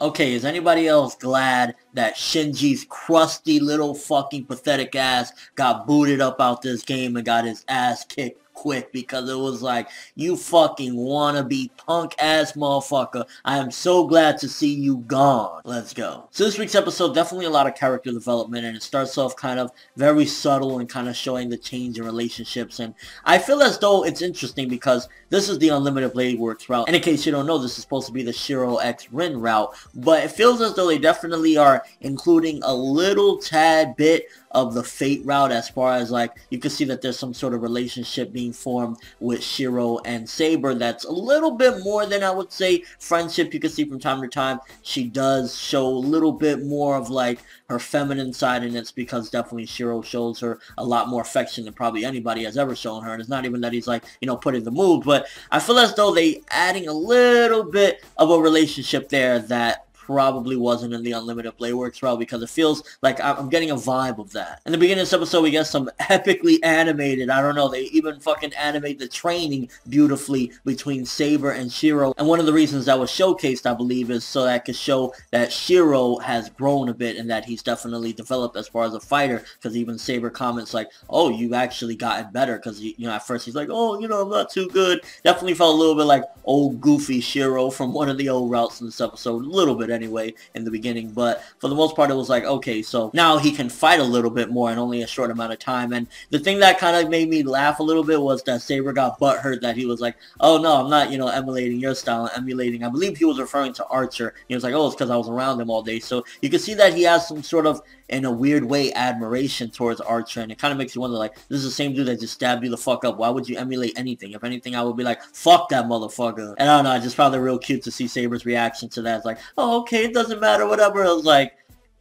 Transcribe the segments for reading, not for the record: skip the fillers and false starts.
Okay, is anybody else glad that Shinji's crusty little fucking pathetic ass got booted up out this game and got his ass kicked quick? Because it was like, you fucking wannabe punk ass motherfucker, I am so glad to see you gone. Let's go. So this week's episode, definitely a lot of character development, and it starts off kind of very subtle and kind of showing the change in relationships, and I feel as though it's interesting because this is the Unlimited Blade Works route, and in case you don't know, this is supposed to be the Shirou x Rin route, but it feels as though they definitely are including a little tad bit of the Fate route, as far as like, you can see that there's some sort of relationship being formed with Shirou and Saber that's a little bit more than, I would say, friendship. You can see from time to time she does show a little bit more of like her feminine side, and it's because definitely Shirou shows her a lot more affection than probably anybody has ever shown her, and it's not even that he's like, you know, putting the mood, but I feel as though they adding a little bit of a relationship there that probably wasn't in the Unlimited Blade Works route, because it feels like I'm getting a vibe of that. In the beginning of this episode, we get some epically animated, I don't know, they even fucking animate the training beautifully between Saber and Shirou, and one of the reasons that was showcased, I believe, is so that I could show that Shirou has grown a bit and that he's definitely developed as far as a fighter, because even Saber comments like, oh, you've actually gotten better, because, you know, at first he's like, oh, you know, I'm not too good. Definitely felt a little bit like old goofy Shirou from one of the old routes in this episode, a little bit anyway in the beginning, but for the most part it was like, okay, so now he can fight a little bit more in only a short amount of time. And the thing that kind of made me laugh a little bit was that Saber got butthurt that he was like, oh no, I'm not, you know, emulating your style, I'm emulating, I believe he was referring to Archer. He was like, oh, it's because I was around him all day. So you can see that he has some sort of, in a weird way, admiration towards Archer, and it kind of makes you wonder, like, this is the same dude that just stabbed you the fuck up. Why would you emulate anything? If anything, I would be like, fuck that motherfucker. And I don't know, I just found it real cute to see Saber's reaction to that. It's like, oh, okay, it doesn't matter, whatever. I was like,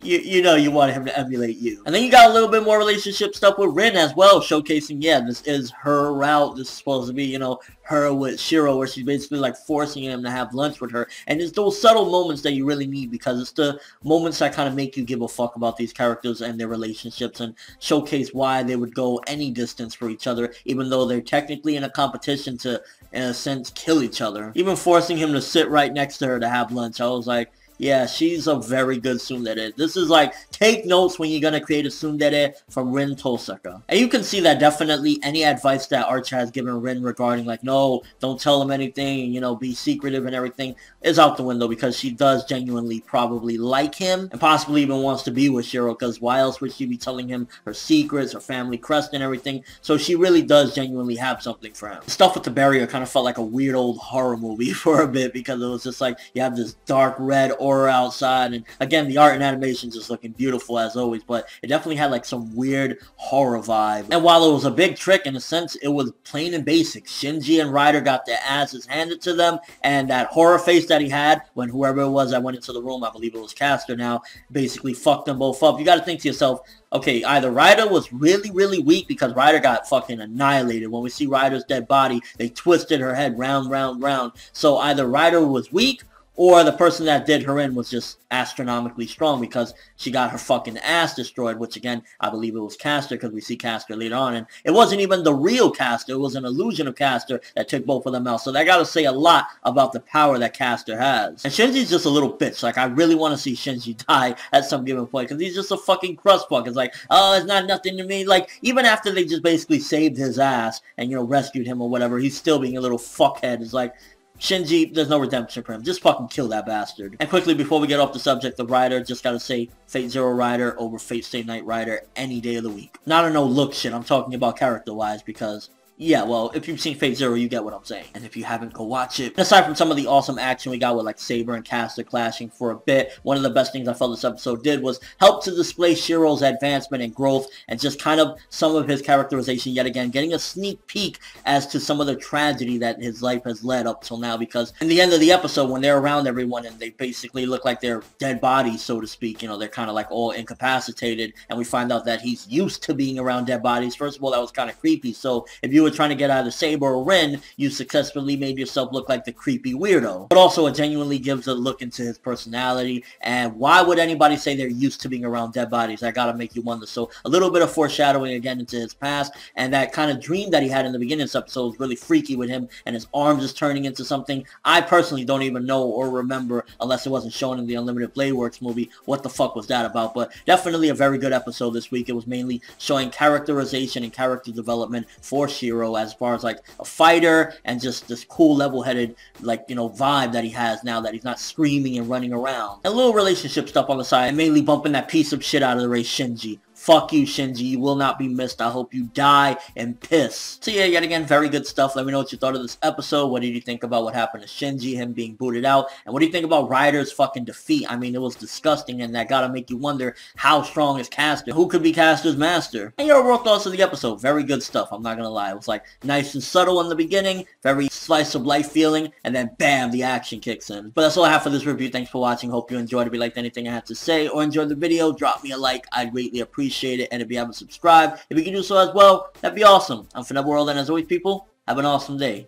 you know you wanted him to emulate you. And then you got a little bit more relationship stuff with Rin as well, showcasing, yeah, this is her route. This is supposed to be, you know, her with Shirou, where she's basically like forcing him to have lunch with her. And it's those subtle moments that you really need, because it's the moments that kind of make you give a fuck about these characters and their relationships, and showcase why they would go any distance for each other, even though they're technically in a competition to, in a sense, kill each other. Even forcing him to sit right next to her to have lunch. I was like, yeah, she's a very good tsundere. This is like, take notes when you're going to create a tsundere from Rin Tosaka. And you can see that definitely any advice that Archer has given Rin regarding like, no, don't tell him anything, you know, be secretive and everything, is out the window, because she does genuinely probably like him and possibly even wants to be with Shirou, because why else would she be telling him her secrets, her family crest and everything? So she really does genuinely have something for him. The stuff with the barrier kind of felt like a weird old horror movie for a bit, because it was just like, you have this dark red aura outside, and again, the art and animation just looking beautiful as always, but it definitely had like some weird horror vibe. And while it was a big trick, in a sense, it was plain and basic. Shinji and Ryder got their asses handed to them, and that horror face that he had when whoever it was that went into the room, I believe it was Caster now, basically fucked them both up. You gotta think to yourself, okay, either Ryder was really, really weak, because Ryder got fucking annihilated. When we see Ryder's dead body, they twisted her head round, round, round. So either Ryder was weak, or the person that did her in was just astronomically strong, because she got her fucking ass destroyed, which again, I believe it was Caster, because we see Caster later on, and it wasn't even the real Caster, it was an illusion of Caster that took both of them out. So that gotta say a lot about the power that Caster has. And Shinji's just a little bitch. Like, I really want to see Shinji die at some given point, because he's just a fucking crust fuck. It's like, oh, it's not nothing to me. Like, even after they just basically saved his ass and, you know, rescued him or whatever, he's still being a little fuckhead. It's like, Shinji, there's no redemption for him. Just fucking kill that bastard. And quickly, before we get off the subject of Ryder, just gotta say, Fate Zero Ryder over Fate Stay Night Ryder any day of the week. Not a no-look shit, I'm talking about character-wise, because yeah, well, if you've seen Fate Zero, you get what I'm saying. And if you haven't, go watch it. And aside from some of the awesome action we got with like Saber and Caster clashing for a bit, one of the best things I felt this episode did was help to display Shirou's advancement and growth, and just kind of some of his characterization yet again, getting a sneak peek as to some of the tragedy that his life has led up till now. Because in the end of the episode, when they're around everyone and they basically look like they're dead bodies, so to speak, you know, they're kind of like all incapacitated, and we find out that he's used to being around dead bodies. First of all, that was kind of creepy. So if you you were trying to get either Saber or Rin, you successfully made yourself look like the creepy weirdo. But also it genuinely gives a look into his personality, and why would anybody say they're used to being around dead bodies? That gotta make you wonder. So a little bit of foreshadowing again into his past, and that kind of dream that he had in the beginning of this episode was really freaky with him, and his arms is turning into something. I personally don't even know or remember, unless it wasn't shown in the Unlimited Blade Works movie, what the fuck was that about. But definitely a very good episode this week. It was mainly showing characterization and character development for Shirou as far as like a fighter, and just this cool level-headed, like, you know, vibe that he has now that he's not screaming and running around. And a little relationship stuff on the side, and mainly bumping that piece of shit out of the race, Shinji. Fuck you, Shinji. You will not be missed. I hope you die in piss. So yeah, yet again, very good stuff. Let me know what you thought of this episode. What did you think about what happened to Shinji, him being booted out? And what do you think about Ryder's fucking defeat? I mean, it was disgusting, and that gotta make you wonder how strong is Caster? Who could be Caster's master? And your overall thoughts of the episode. Very good stuff. I'm not gonna lie. It was like nice and subtle in the beginning, very slice of life feeling, and then bam, the action kicks in. But that's all I have for this review. Thanks for watching. Hope you enjoyed. If you liked anything I had to say or enjoyed the video, drop me a like. I'd greatly appreciate it. And if you haven't subscribed, if you can do so as well, that'd be awesome. I'm ForneverWorld, and as always, people, have an awesome day.